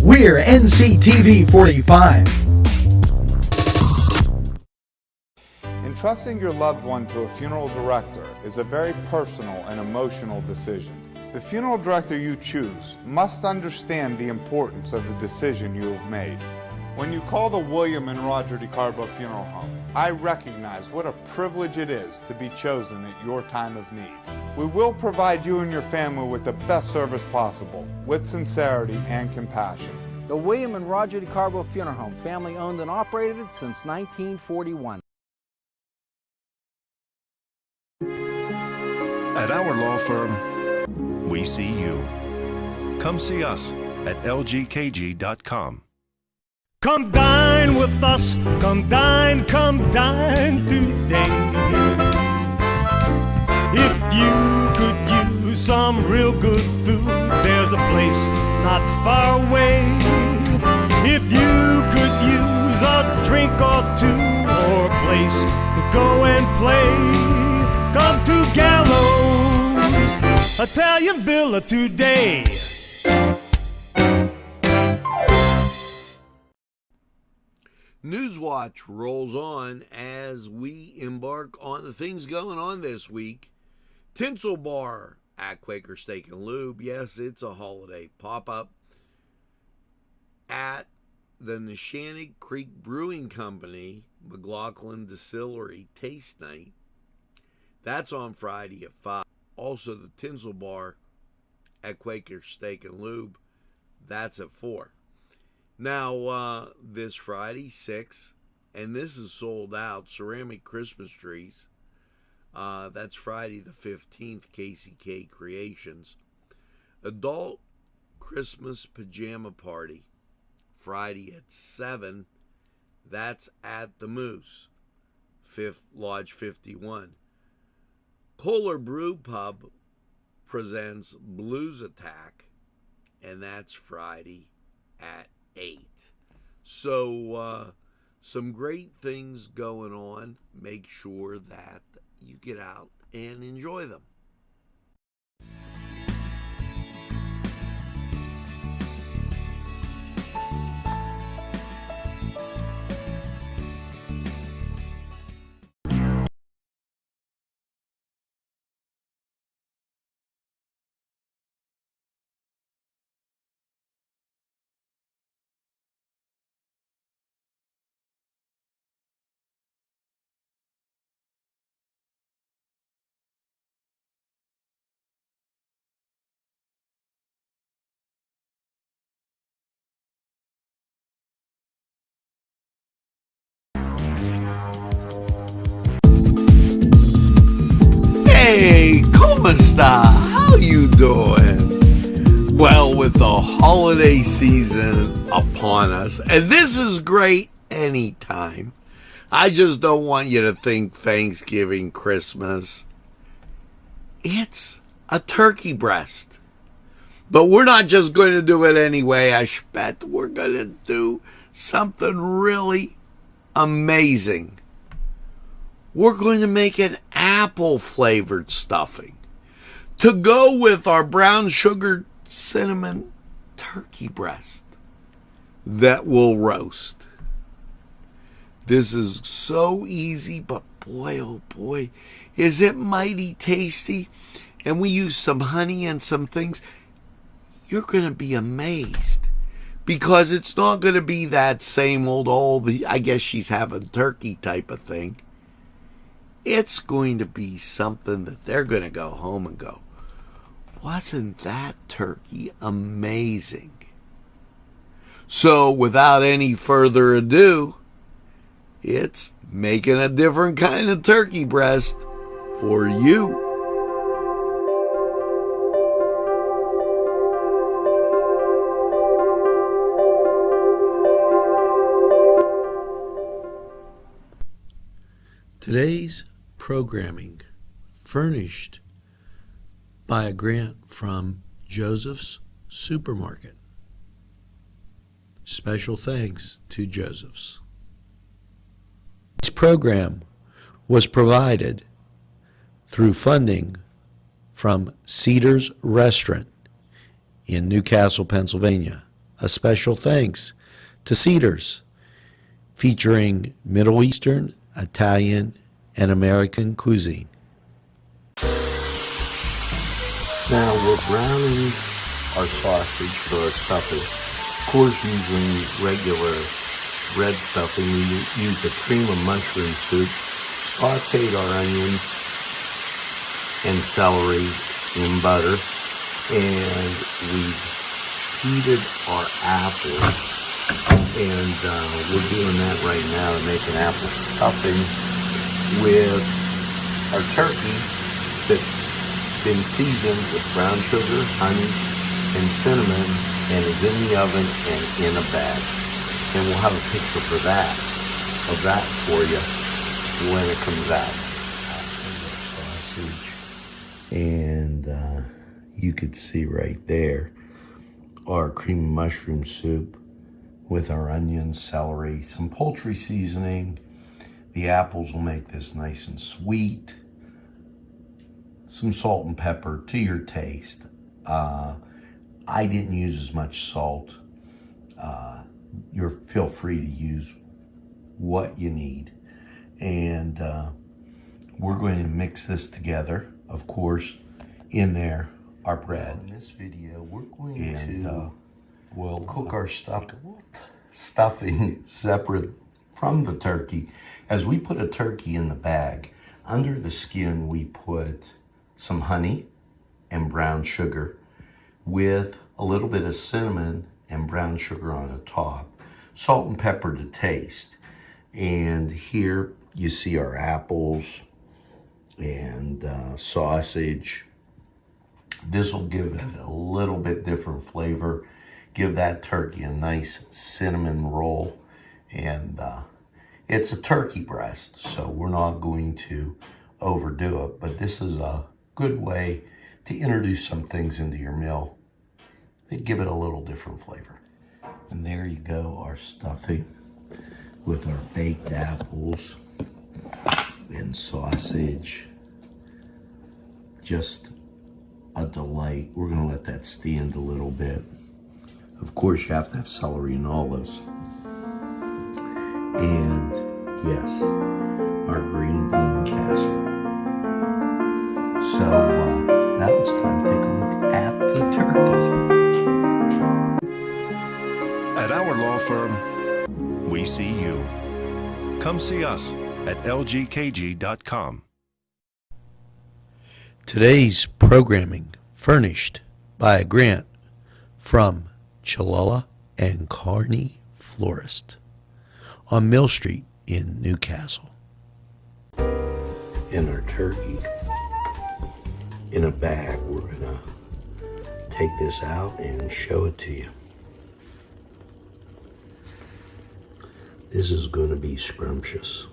We're Nctv45. Entrusting your loved one to a funeral director is a very personal and emotional decision. The funeral director you choose must understand the importance of the decision you have made. When you call the William and Roger DeCarbo Funeral Home, I recognize what a privilege it is to be chosen at your time of need. We will provide you and your family with the best service possible, with sincerity and compassion. The William and Roger DeCarbo Funeral Home, family owned and operated since 1941. At our law firm, we see you. Come see us at lgkg.com. Come dine with us, come dine today. If you could use some real good food, there's a place not far away. If you could use a drink or two, or a place to go and play, come to Gallows Italian Villa today. Newswatch rolls on as we embark on the things going on this week. Tinsel Bar at Quaker Steak and Lube. Yes, it's a holiday pop-up at the Neshannock Creek Brewing Company, McLaughlin Distillery Taste Night. That's on Friday at 5. Also, the Tinsel Bar at Quaker Steak and Lube. That's at 4. Now, this Friday, 6, and this is sold out, ceramic Christmas trees. That's Friday the 15th, KCK Creations. Adult Christmas Pajama Party, Friday at 7. That's at the Moose, Lodge 51. Kohler Brew Pub presents Blues Attack, and that's Friday at 8. So some great things going on. Make sure that you get out and enjoy them. Hey, ¿cómo está? How you doing? Well, with the holiday season upon us, and this is great anytime. I just don't want you to think Thanksgiving, Christmas. It's a turkey breast. But we're not just going to do it anyway, I bet. We're going to do something really amazing. We're going to make an apple-flavored stuffing to go with our brown sugar cinnamon turkey breast that will roast. This is so easy, but boy, oh boy, is it mighty tasty. And we use some honey and some things. You're going to be amazed because it's not going to be that same old, I guess she's having turkey type of thing. It's going to be something that they're going to go home and go, wasn't that turkey amazing? So without any further ado, it's making a different kind of turkey breast for you. Today's programming furnished by a grant from Joseph's Supermarket. Special thanks to Joseph's. This program was provided through funding from Cedars Restaurant in Newcastle, Pennsylvania, a special thanks to Cedars, featuring Middle Eastern, Italian, and American cuisine. Now we're browning our sausage for our stuffing. Of course, using regular red stuffing, we used a cream of mushroom soup, sauteed our onions and celery in butter, and we heated our apples, and we're doing that right now to make an apple stuffing with our turkey that's been seasoned with brown sugar, honey, and cinnamon, and is in the oven and in a bag. And we'll have a picture of that for you when it comes out. Sausage, and you could see right there our cream of mushroom soup with our onions, celery, some poultry seasoning. The apples will make this nice and sweet. Some salt and pepper to your taste. I didn't use as much salt. Feel free to use what you need. And we're going to mix this together. Of course, in there, our bread. In this video, we're going to we'll cook our stuffing separate from the turkey. As we put a turkey in the bag, under the skin we put some honey and brown sugar with a little bit of cinnamon and brown sugar on the top, salt and pepper to taste. And here you see our apples and sausage. This will give it a little bit different flavor, give that turkey a nice cinnamon roll. And it's a turkey breast, so we're not going to overdo it, but this is a good way to introduce some things into your meal that give it a little different flavor. And there you go, our stuffing with our baked apples and sausage. Just a delight. We're gonna let that stand a little bit. Of course, you have to have celery and olives. And yes, our green bean casserole. So now it's time to take a look at the turkey. At our law firm, we see you. Come see us at lgkg.com. Today's programming furnished by a grant from Chalala and Carney Florist on Mill Street in Newcastle. In our turkey, in a bag, we're gonna take this out and show it to you. This is gonna be scrumptious.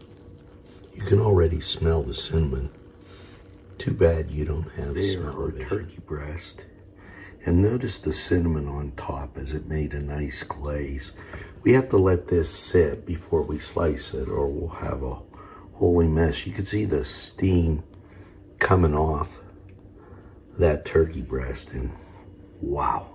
You can already smell the cinnamon. Too bad you don't have smell-o-vision. Turkey breast. And notice the cinnamon on top as it made a nice glaze. We have to let this sit before we slice it, or we'll have a holy mess. You can see the steam coming off that turkey breast, and wow.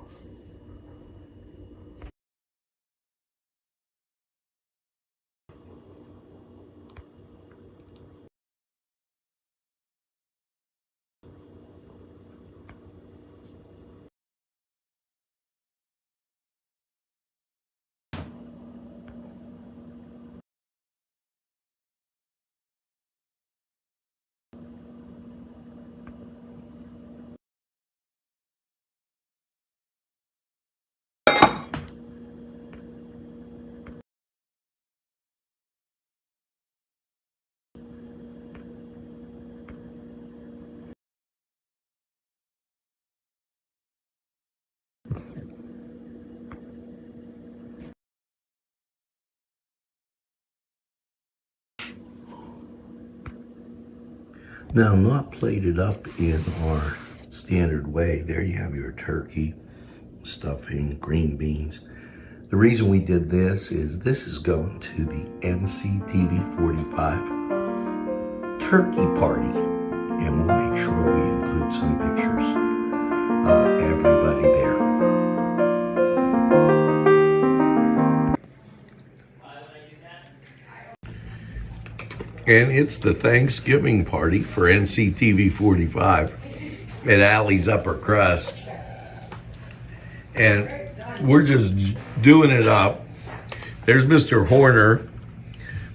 Now, not plated up in our standard way. There you have your turkey, stuffing, green beans. The reason we did this is going to the Nctv45 turkey party. And we'll make sure we include some pictures of everybody there. and it's the Thanksgiving party for NCTV45 at Allie's Upper Crust. And we're just doing it up. There's Mr. Horner,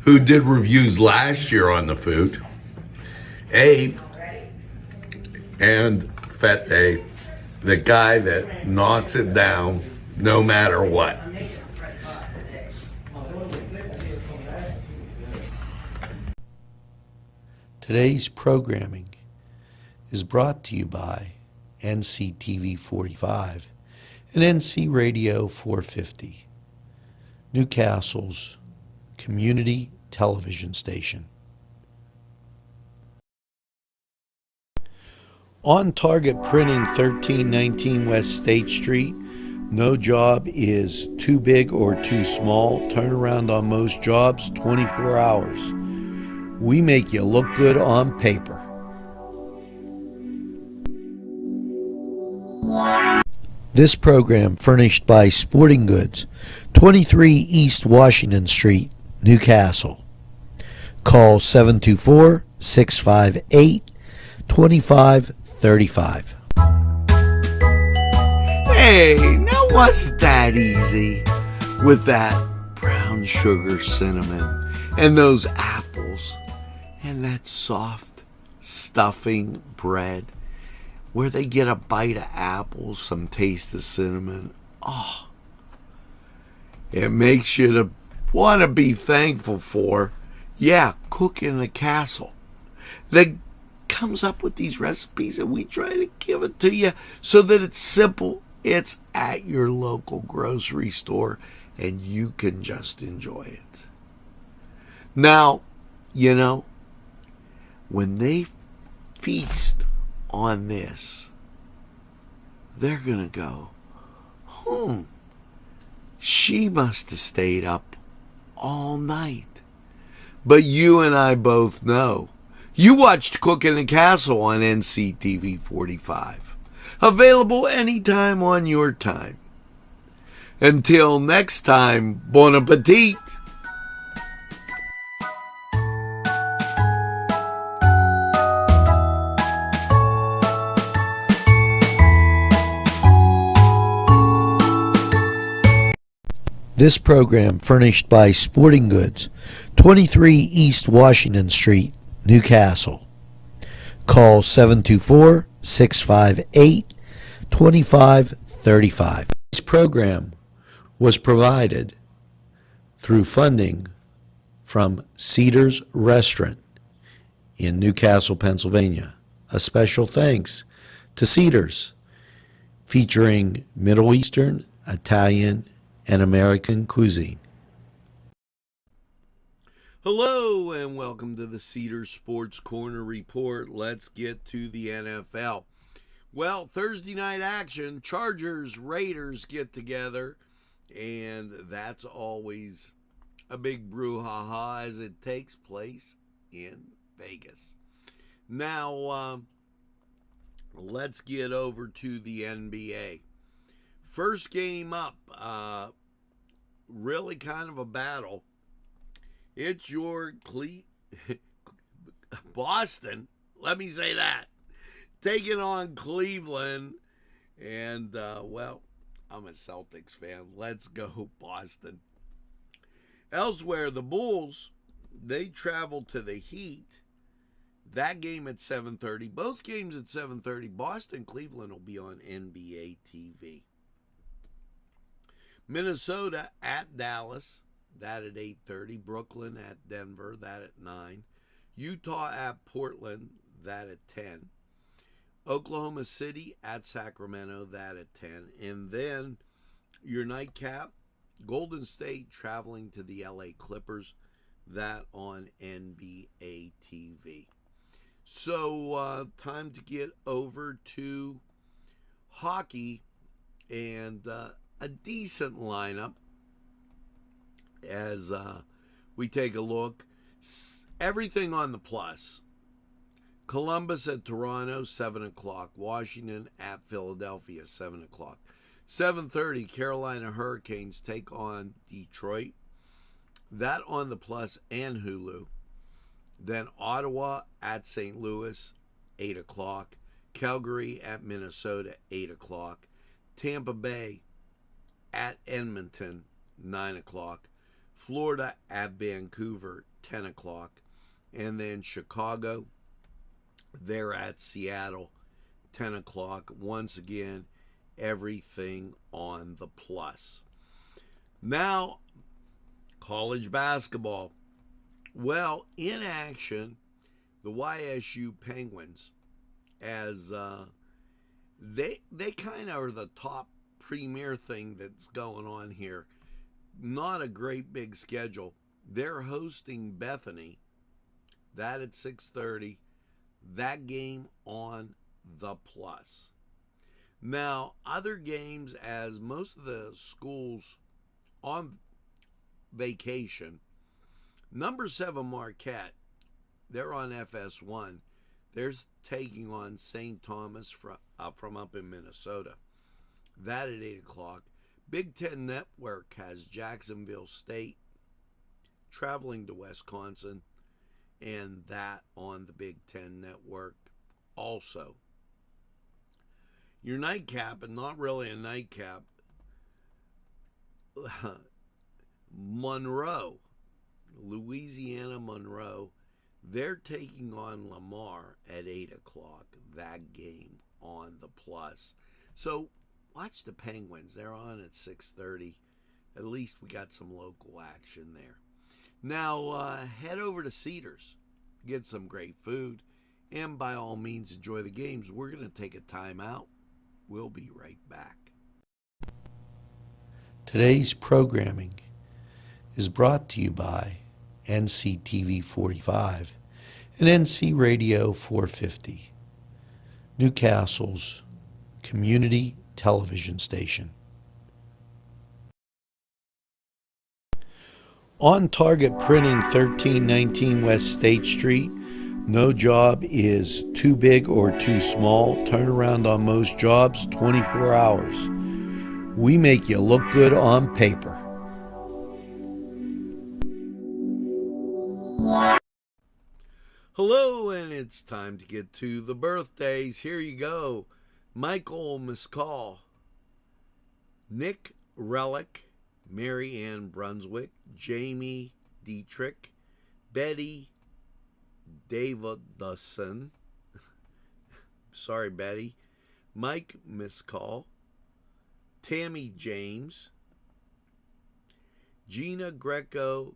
who did reviews last year on the food. Abe and Fat Dave, the guy that knocks it down no matter what. Today's programming is brought to you by NCTV45 and NC Radio 450, Newcastle's community television station. On Target Printing, 1319 West State Street. No job is too big or too small. Turnaround on most jobs, 24 hours. We make you look good on paper. This program furnished by Sporting Goods, 23 East Washington Street, Newcastle. Call 724-658-2535. Hey, now wasn't that easy with that brown sugar cinnamon and those apples and that soft stuffing bread where they get a bite of apples, some taste of cinnamon. Oh, it makes you to want to be thankful for, Cook in the Castle. That comes up with these recipes and we try to give it to you so that it's simple. It's at your local grocery store and you can just enjoy it. Now, when they feast on this, they're going to go, she must have stayed up all night. But you and I both know. You watched Cook in the Castle on NCTV45. Available anytime on your time. Until next time, bon appetit. This program furnished by Sporting Goods, 23 East Washington Street, Newcastle. Call 724-658-2535. This program was provided through funding from Cedars Restaurant in Newcastle, Pennsylvania. A special thanks to Cedars, featuring Middle Eastern, Italian, and American cuisine. Hello and welcome to the Cedar Sports Corner Report. Let's get to the NFL. Well, Thursday night action, Chargers, Raiders get together, and that's always a big brouhaha as it takes place in Vegas. Now, let's get over to the NBA. First game up, really kind of a battle. It's your Boston, let me say that, taking on Cleveland. And, I'm a Celtics fan. Let's go Boston. Elsewhere, the Bulls, they travel to the Heat. That game at 7:30. Both games at 7:30. Boston, Cleveland will be on NBA TV. Minnesota at Dallas, that at 8:30. Brooklyn at Denver, that at 9. Utah at Portland, that at 10. Oklahoma City at Sacramento, that at 10. And then your nightcap, Golden State traveling to the LA Clippers, that on NBA TV. So time to get over to hockey and a decent lineup as we take a look. Everything on the plus. Columbus at Toronto, 7 o'clock. Washington at Philadelphia, 7 o'clock. 7:30, Carolina Hurricanes take on Detroit. That on the plus and Hulu. Then Ottawa at St. Louis, 8 o'clock. Calgary at Minnesota, 8 o'clock. Tampa Bay at Edmonton, 9 o'clock. Florida at Vancouver, 10 o'clock. And then Chicago, they're at Seattle, 10 o'clock. Once again, everything on the plus. Now, college basketball. Well, in action, the YSU Penguins, as they kind of are the top premier thing that's going on here. Not a great big schedule. They're hosting Bethany, that at 6:30. That game on the plus. Now, other games, as most of the schools on vacation, number 7 Marquette, they're on FS1. They're taking on St. Thomas from up in Minnesota. That at 8 o'clock. Big Ten Network has Jacksonville State traveling to Wisconsin, and that on the Big Ten Network also. Your nightcap, and not really a nightcap, Monroe, Louisiana Monroe, they're taking on Lamar at 8 o'clock. That game on the plus. So watch the Penguins. They're on at 6:30. At least we got some local action there. Now head over to Cedars, get some great food, and by all means enjoy the games. We're going to take a time out. We'll be right back. Today's programming is brought to you by Nctv45 and NC Radio 450, Newcastle's community television station. On Target Printing, 1319 West State Street. No job is too big or too small. Turnaround on most jobs, 24 hours. We make you look good on paper. Hello, and it's time to get to the birthdays. Here you go. Michael Mescal, Nick Relic, Mary Ann Brunswick, Jamie Dietrich, Betty Davidson, sorry Betty, Mike Mescal, Tammy James, Gina Greco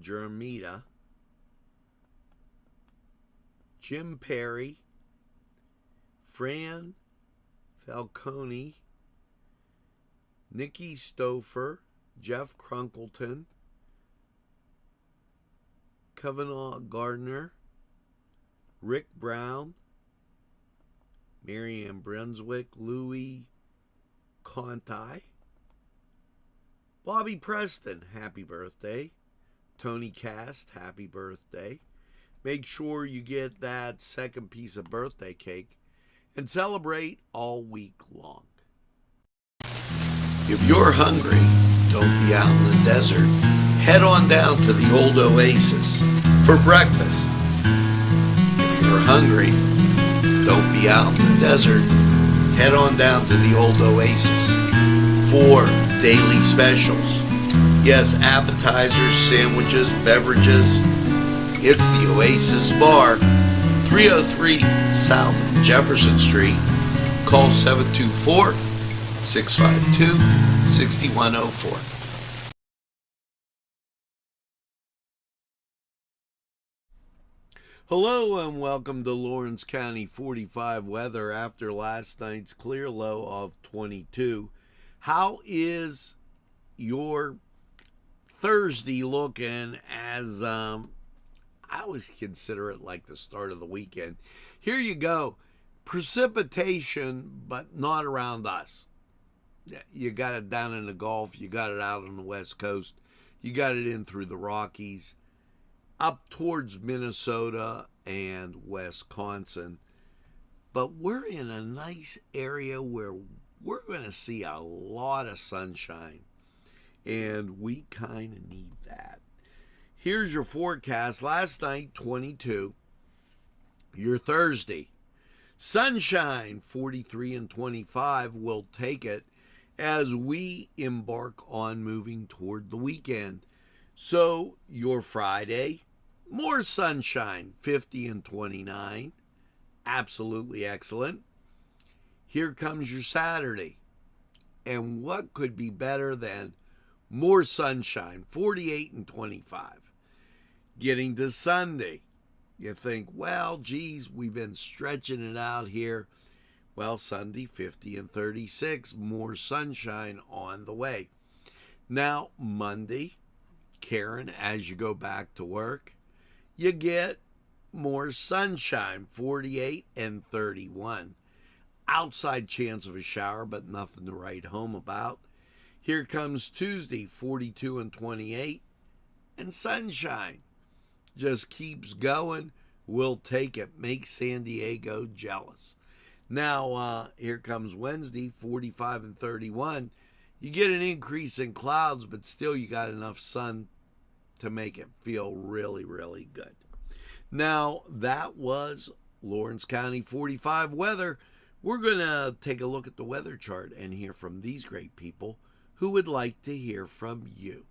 Jermita, Jim Perry, Fran Falcone, Nikki Stouffer, Jeff Crunkleton, Kavanaugh Gardner, Rick Brown, Marianne Brunswick, Louis Conti, Bobby Preston, happy birthday. Tony Cast, happy birthday. Make sure you get that second piece of birthday cake and celebrate all week long. If you're hungry, don't be out in the desert. Head on down to the old Oasis for breakfast. If you're hungry, don't be out in the desert. Head on down to the old Oasis for daily specials. Yes, appetizers, sandwiches, beverages. It's the Oasis Bar, 303 South Jefferson Street. Call 724-652-6104. Hello and welcome to Lawrence County 45 weather after last night's clear low of 22. How is your Thursday looking? As I always consider it like the start of the weekend. Here you go. Precipitation, but not around us. You got it down in the Gulf. You got it out on the West Coast. You got it in through the Rockies, up towards Minnesota and Wisconsin. But we're in a nice area where we're going to see a lot of sunshine, and we kind of need that. Here's your forecast. Last night, 22. Your Thursday. Sunshine, 43 and 25. We'll take it as we embark on moving toward the weekend. So, your Friday, more sunshine, 50 and 29. Absolutely excellent. Here comes your Saturday. And what could be better than more sunshine, 48 and 25. Getting to Sunday, you think, well, geez, we've been stretching it out here. Well, Sunday, 50 and 36, more sunshine on the way. Now, Monday, Karen, as you go back to work, you get more sunshine, 48 and 31. Outside chance of a shower, but nothing to write home about. Here comes Tuesday, 42 and 28, and sunshine. Just keeps going. We'll take it. Make San Diego jealous. Now, here comes Wednesday, 45 and 31. You get an increase in clouds, but still you got enough sun to make it feel really, really good. Now, that was Lawrence County 45 weather. We're going to take a look at the weather chart and hear from these great people who would like to hear from you.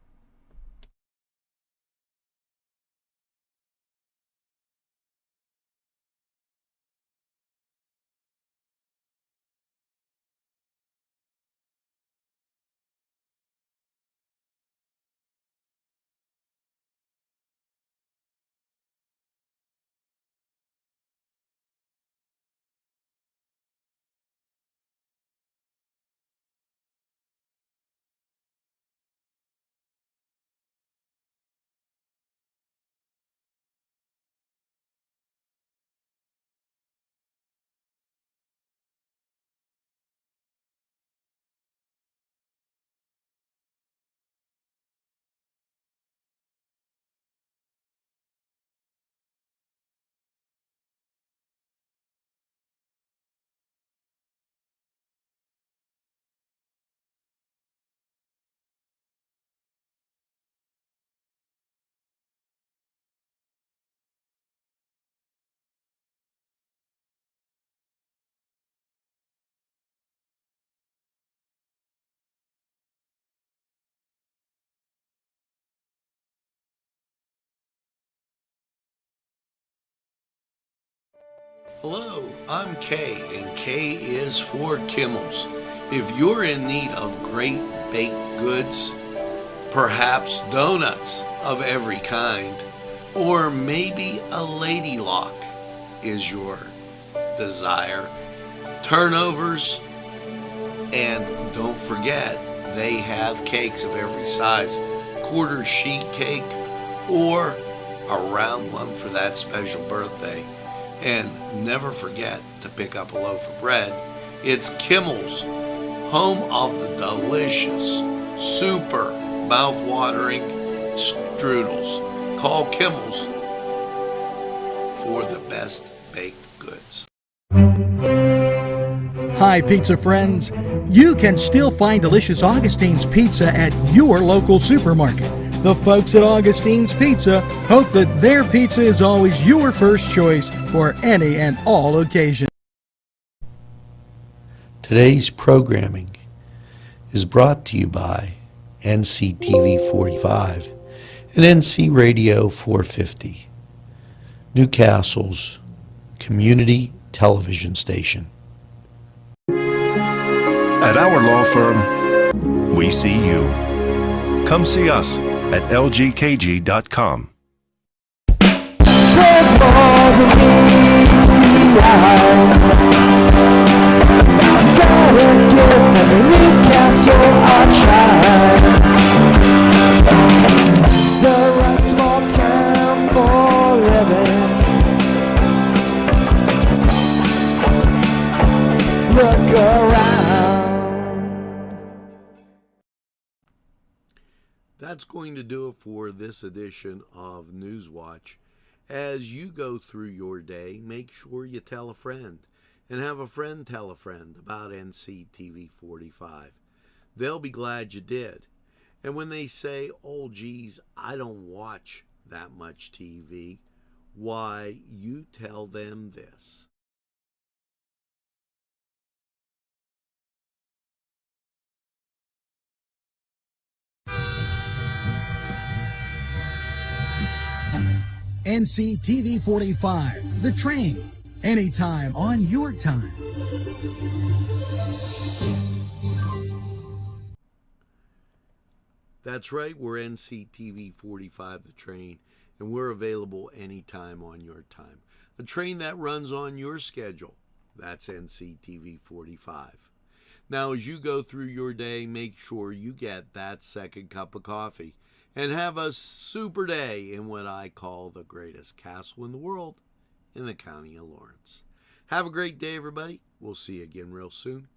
Hello, I'm Kay, and K is for Kimmel's. If you're in need of great baked goods, perhaps donuts of every kind, or maybe a lady lock is your desire, turnovers, and don't forget, they have cakes of every size, quarter sheet cake, or a round one for that special birthday. And never forget to pick up a loaf of bread. It's Kimmel's, home of the delicious, super mouth-watering strudels. Call Kimmel's for the best baked goods. Hi, pizza friends. You can still find delicious Augustine's Pizza at your local supermarket. The folks at Augustine's Pizza hope that their pizza is always your first choice for any and all occasions. Today's programming is brought to you by Nctv45 and NC Radio 450, Newcastle's community television station. At our law firm, we see you. Come see us at lgkg.com. There's more than meets the eye. Gotta give every Newcastle a try. The right small town for living. Look around. That's going to do it for this edition of Newswatch. As you go through your day, make sure you tell a friend and have a friend tell a friend about Nctv45. They'll be glad you did. And when they say, oh geez, I don't watch that much TV, why, you tell them this. NCTV45, The Train, anytime on your time. That's right, we're NCTV45 The Train, and we're available anytime on your time. A train that runs on your schedule, that's NCTV45. Now, as you go through your day, make sure you get that second cup of coffee and have a super day in what I call the greatest castle in the world in the county of Lawrence. Have a great day, everybody. We'll see you again real soon.